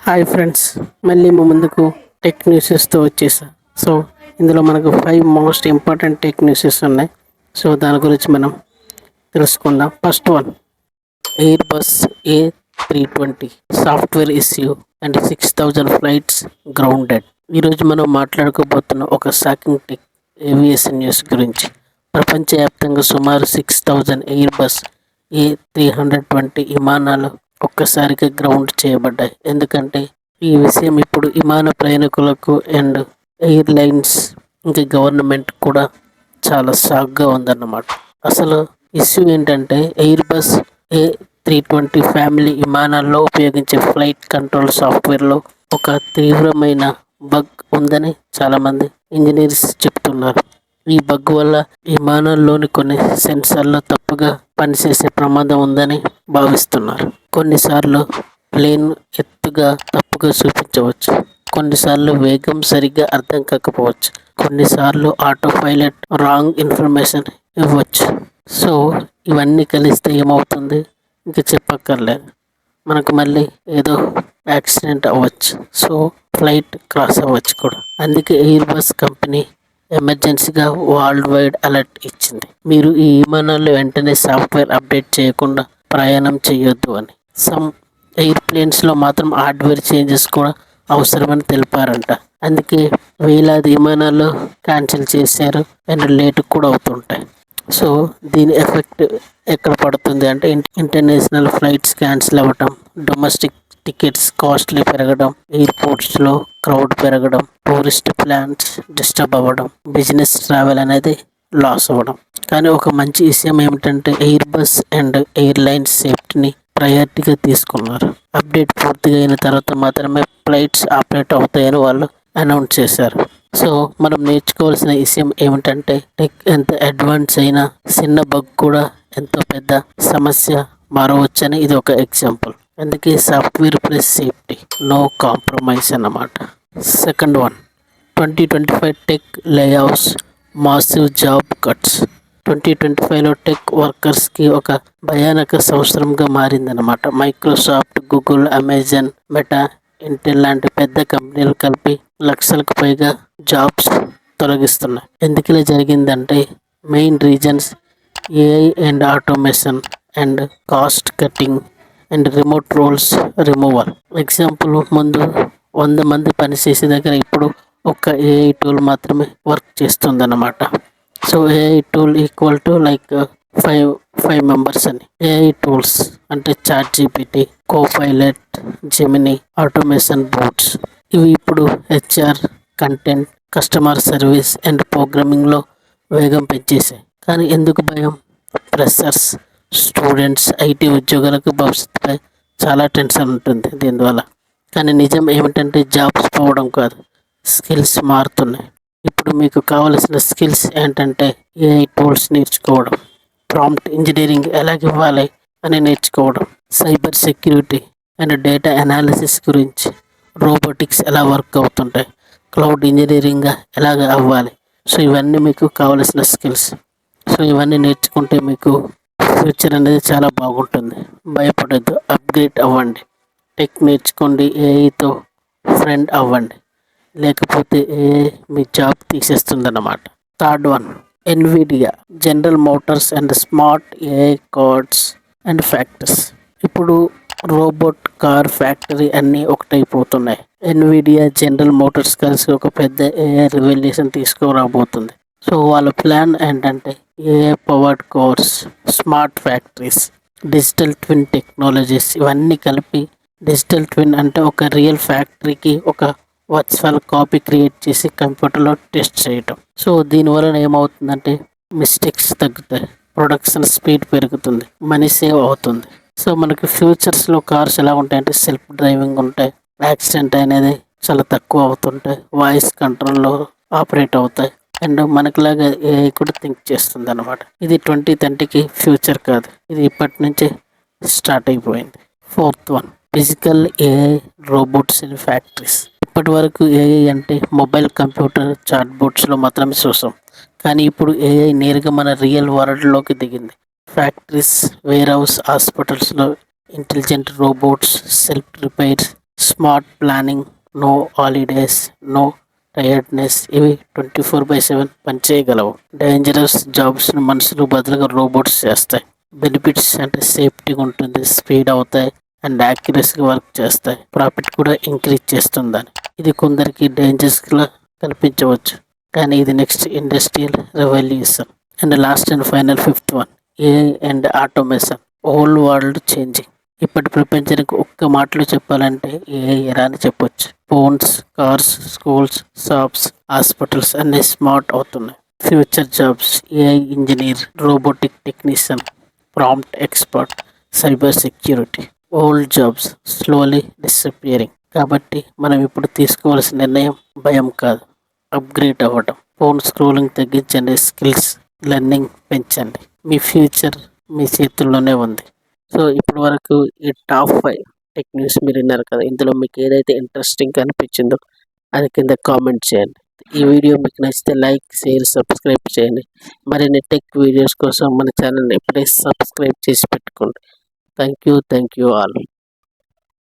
Hi friends, మళ్ళీ మా ముందుకు టెక్ న్యూసెస్తో వచ్చేసా. సో ఇందులో మనకు 5 మోస్ట్ ఇంపార్టెంట్ టెక్ న్యూసెస్ ఉన్నాయి. సో దాని గురించి మనం తెలుసుకుందాం. First one, air bus A320 software issue and 6,000 flights grounded. ఈరోజు మనం మాట్లాడుకోబోతున్న ఒక షాకింగ్ టెక్ ఏవియేషన్ న్యూస్ గురించి. ప్రపంచవ్యాప్తంగా సుమారు 6,000 ఎయిర్ బస్ A320 విమానాలు ఒక్కసారిగా గ్రౌండ్ చేయబడ్డాయి. ఎందుకంటే ఈ విషయం ఇప్పుడు విమాన ప్రయాణికులకు అండ్ ఎయిర్లైన్స్ ఇంకా గవర్నమెంట్ కూడా చాలా షాక్గా ఉందన్నమాట. అసలు ఇష్యూ ఏంటంటే ఎయిర్ బస్ A320 ఫ్యామిలీ విమానాల్లో ఉపయోగించే ఫ్లైట్ కంట్రోల్ సాఫ్ట్వేర్లో ఒక తీవ్రమైన బగ్ ఉందని చాలామంది ఇంజనీర్స్ చెప్తున్నారు. ఈ బగ్ వల్ల విమానాల్లోని కొన్ని సెన్సార్లు తప్పుగా పనిచేసే ప్రమాదం ఉందని భావిస్తున్నారు. కొన్నిసార్లు ప్లేన్ ఎత్తుగా తప్పుగా చూపించవచ్చు, కొన్నిసార్లు వేగం సరిగ్గా అర్థం కాకపోవచ్చు, కొన్నిసార్లు ఆటో పైలట్ రాంగ్ ఇన్ఫర్మేషన్ ఇవ్వచ్చు. సో ఇవన్నీ కలిస్తే ఏమవుతుంది ఇంకా చెప్పక్కర్లేదు, మనకు మళ్ళీ ఏదో యాక్సిడెంట్ అవ్వచ్చు. సో ఫ్లైట్ క్రాస్ అవ్వచ్చు కూడా. అందుకే ఎయిర్ బస్ కంపెనీ ఎమర్జెన్సీగా వరల్డ్ వైడ్ అలర్ట్ ఇచ్చింది. మీరు ఈ విమానాల్లో వెంటనే సాఫ్ట్వేర్ అప్డేట్ చేయకుండా ప్రయాణం చేయొద్దు అని. సమ్ ఎయిర్ప్లేన్స్లో మాత్రం హార్డ్వేర్ చేంజెస్ కూడా అవసరమని తెలిపారంట. అందుకే వేలాది విమానాలు క్యాన్సిల్ చేశారు అండ్ లేట్ కూడా అవుతుంటాయి. సో దీని ఎఫెక్ట్ ఎక్కడ పడుతుంది అంటే ఇంటర్నేషనల్ ఫ్లైట్స్ క్యాన్సిల్ అవ్వటం, డొమెస్టిక్ టికెట్స్ కాస్ట్లీ పెరగడం, ఎయిర్పోర్ట్స్లో క్రౌడ్ పెరగడం, టూరిస్ట్ ప్లాన్స్ డిస్టర్బ్ అవ్వడం, బిజినెస్ ట్రావెల్ అనేది లాస్ అవ్వడం. కానీ ఒక మంచి విషయం ఏమిటంటే ఎయిర్ బస్ అండ్ ఎయిర్లైన్స్ సేఫ్టీని ప్రయారిటీగా తీసుకున్నారు. అప్డేట్ పూర్తిగా అయిన తర్వాత మాత్రమే ఫ్లైట్స్ ఆపరేట్ అవుతాయని వాళ్ళు అనౌన్స్ చేశారు. సో మనం నేర్చుకోవాల్సిన విషయం ఏమిటంటే టెక్ ఎంత అడ్వాన్స్ అయినా చిన్న బగ్ కూడా ఎంతో పెద్ద సమస్య మారవచ్చని ఇది ఒక ఎగ్జాంపుల్. అందుకే software plus safety, no compromise అన్నమాట. Second one, 2025 tech layoffs, massive job cuts. 2025లో టెక్ వర్కర్స్కి ఒక భయానక సంవత్సరంగా మారిందన్నమాట. Microsoft, Google, Amazon, Meta, Intel లాంటి పెద్ద కంపెనీలు కలిపి లక్షలకు పైగా జాబ్స్ తొలగిస్తున్నాయి. ఎందుకు ఇలా జరిగిందంటే main reasons AI and automation and cost cutting and remote roles removal. Example, ముందు 100 మంది పనిచేసే దగ్గర ఇప్పుడు ఒక ఏఐ టూల్ మాత్రమే వర్క్ చేస్తుందన్నమాట. So AI tool equal to like five members అని. ఏఐ టూల్స్ అంటే ChatGPT, Copilot, Gemini, automation bots. ఇవి ఇప్పుడు HR, content, customer service and ప్రోగ్రామింగ్లో వేగం పెంచేసాయి. కానీ ఎందుకు భయం? ఫ్రెషర్స్, స్టూడెంట్స్, ఐటీ ఉద్యోగులకు భవిష్యత్తుపై చాలా టెన్షన్ ఉంటుంది దీనివల్ల. కానీ నిజం ఏమిటంటే జాబ్స్ పోవడం కాదు, స్కిల్స్ మారుతున్నాయి. ఇప్పుడు మీకు కావలసిన స్కిల్స్ ఏంటంటే ఏఐ టూల్స్ నేర్చుకోవడం, ప్రాంప్ట్ ఇంజనీరింగ్ ఎలాగివ్వాలి అని నేర్చుకోవడం, cyber security and data analysis గురించి, రోబోటిక్స్ ఎలా వర్క్ అవుతుంటాయి, క్లౌడ్ ఇంజనీరింగ్ ఎలాగ అవ్వాలి. సో ఇవన్నీ మీకు కావలసిన స్కిల్స్. సో ఇవన్నీ నేర్చుకుంటే మీకు ఫ్యూచర్ అనేది చాలా బాగుంటుంది. భయపడద్దు, అప్గ్రేడ్ అవ్వండి, టెక్ నేర్చుకోండి, ఏఐతో ఫ్రెండ్ అవ్వండి, లేకపోతే ఏఐ మీ జాబ్ తీసేస్తుందన్నమాట. Third one, Nvidia, General Motors and smart AI cards and factories. ఇప్పుడు రోబోట్ కార్ ఫ్యాక్టరీ అన్నీ ఒకటైపోతున్నాయి. ఎన్విడియా, జనరల్ మోటార్స్ కలిసి ఒక పెద్ద ఏఐ రెవల్యూషన్ తీసుకురాబోతుంది. సో వాళ్ళ ప్లాన్ ఏంటంటే AI powered cars, smart factories, digital twin technologies. ఇవన్నీ కలిపి డిజిటల్ ట్విన్ అంటే ఒక రియల్ ఫ్యాక్టరీకి ఒక వర్చువల్ కాపీ క్రియేట్ చేసి కంప్యూటర్లో టెస్ట్ చేయటం. సో దీనివలన ఏమవుతుందంటే మిస్టేక్స్ తగ్గుతాయి, ప్రొడక్షన్ స్పీడ్ పెరుగుతుంది, మనీ సేవ్ అవుతుంది. సో మనకి ఫ్యూచర్స్లో కార్స్ ఎలా ఉంటాయంటే సెల్ఫ్ డ్రైవింగ్ ఉంటాయి, యాక్సిడెంట్ అనేది చాలా తక్కువ అవుతుంటాయి, వాయిస్ కంట్రోల్లో ఆపరేట్ అవుతాయి అండ్ మనకులాగా ఏఐ కూడా థింక్ చేస్తుంది అనమాట. ఇది 2030కి ఫ్యూచర్ కాదు, ఇది ఇప్పటి నుంచే స్టార్ట్ అయిపోయింది. Fourth one, physical AI robots in factories. ఇప్పటి వరకు ఏఐ అంటే మొబైల్ కంప్యూటర్ చాట్ బోట్స్లో మాత్రమే చూసాం. కానీ ఇప్పుడు ఏఐ నేరుగా మన రియల్ వరల్డ్లోకి దిగింది. ఫ్యాక్టరీస్, వేర్ హౌస్, హాస్పిటల్స్లో intelligent robots, self repairs smart planning, no holidays, no tiredness, ఇవి 24/7 పనిచేయగలవు. డేంజరస్ జాబ్స్ను మనుషులు బదులుగా రోబోట్స్ చేస్తాయి. బెనిఫిట్స్ అంటే సేఫ్టీ ఉంటుంది, స్పీడ్ అవుతాయి అండ్ యాక్యురసీగా వర్క్ చేస్తాయి. ప్రాఫిట్ కూడా ఇంక్రీజ్ చేస్తుందని. ఇది కొందరికి డేంజరస్గా కనిపించవచ్చు, కానీ ఇది next industrial revolution. And last and final fifth one, AI and automation. Whole world changing. ఇప్పటి ప్రపంచానికి ఒక్క మాటలో చెప్పాలంటే ఏఐ ఎరా అని చెప్పొచ్చు. Phones, cars, schools, shops, hospitals అన్నీ స్మార్ట్ అవుతున్నాయి. Future jobs, AI engineer, robotic technician, prompt expert, cyber security. Old jobs slowly disappearing. కాబట్టి మనం ఇప్పుడు తీసుకోవాల్సిన నిర్ణయం భయం కాదు, అప్గ్రేడ్ అవ్వడం. ఫోన్ స్క్రోలింగ్ తగ్గించండి, స్కిల్స్ లెర్నింగ్ పెంచండి. మీ ఫ్యూచర్ మీ చేతుల్లోనే ఉంది. సో ఇప్పటి వరకు ఈ టాప్ 5 టెక్ న్యూస్ మీరు విన్నారు కదా. ఇందులో మీకు ఏదైతే ఇంట్రెస్టింగ్ అనిపించిందో అది కింద కామెంట్ చేయండి. ఈ వీడియో మీకు నచ్చితే లైక్, షేర్, సబ్స్క్రైబ్ చేయండి. మరిన్ని టెక్ వీడియోస్ కోసం మన ఛానల్ని ఇప్పుడే సబ్స్క్రైబ్ చేసి పెట్టుకోండి. Thank you all.